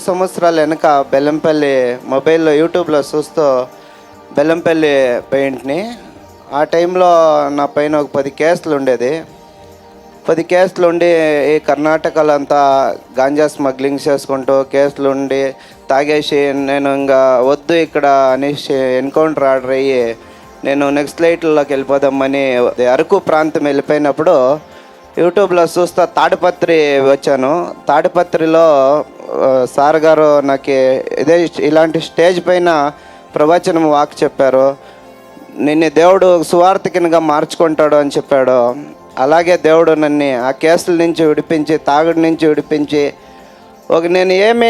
సంవత్సరాల వెనక బెల్లంపల్లి మొబైల్లో యూట్యూబ్లో చూస్తూ బెల్లంపల్లి పెయింట్ని, ఆ టైంలో నా పైన ఒక 10 కేసులు ఉండేది. 10 కేసులు ఉండి ఈ కర్ణాటకలో అంతా గాంజా స్మగ్లింగ్ చేసుకుంటూ కేసులు ఉండి తాగేసి నేను ఇంకా వద్దు ఇక్కడ అనేసి ఎన్కౌంటర్ ఆర్డర్ అయ్యి నేను నెక్స్ట్ లైట్లోకి వెళ్ళిపోదామని అరకు ప్రాంతం వెళ్ళిపోయినప్పుడు యూట్యూబ్లో చూస్తా తాడిపత్రి వచ్చాను. తాడిపత్రిలో సార్ గారు నాకు ఇలాంటి స్టేజ్ పైన ప్రవచనం వాక్ చెప్పారు. నిన్ను దేవుడు సువార్థికునిగా మార్చుకుంటాడు అని చెప్పాడు. అలాగే దేవుడు నన్ను ఆ కేసుల నుంచి విడిపించి, తాగుడి నుంచి విడిపించి, నేను ఏమీ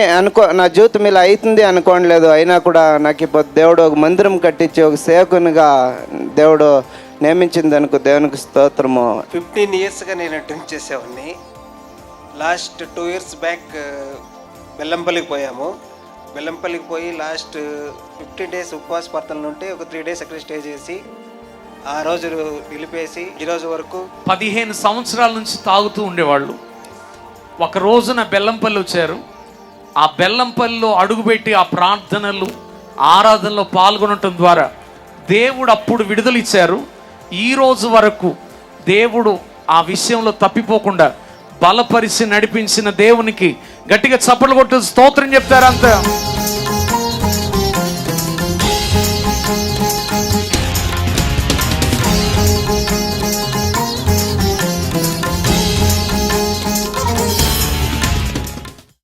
నా జీవితం ఇలా అవుతుంది అనుకోవట్లేదు. అయినా కూడా నాకు ఇప్పుడు దేవుడు ఒక మందిరం కట్టించి ఒక సేవకునిగా దేవుడు నియమించింది అనుకో. దేవునికి స్తోత్రము. 15 ఇయర్స్గా నేను డ్రింక్ చేసేవాడిని. లాస్ట్ 2 ఇయర్స్ బ్యాక్ బెల్లంపల్లికి పోయాము. బెల్లంపల్లికి పోయి లాస్ట్ 15 డేస్ ఉపవాస ప్రార్థనలు ఉంటే ఒక 3 డేస్ అక్కడ స్టే చేసి ఆ రోజు నిలిపేసి ఈరోజు వరకు 15 సంవత్సరాల నుంచి తాగుతూ ఉండేవాళ్ళు. ఒక రోజున బెల్లంపల్లి వచ్చారు. ఆ బెల్లంపల్లిలో అడుగుపెట్టి ఆ ప్రార్థనలు ఆరాధనలో పాల్గొనటం ద్వారా దేవుడు అప్పుడు విడుదల ఇచ్చారు. ఈ రోజు వరకు దేవుడు ఆ విషయంలో తప్పిపోకుండా బలపరిచి నడిపించిన దేవునికి గట్టిగా చప్పట్లు కొట్టు స్తోత్రం చెప్తారు అంత.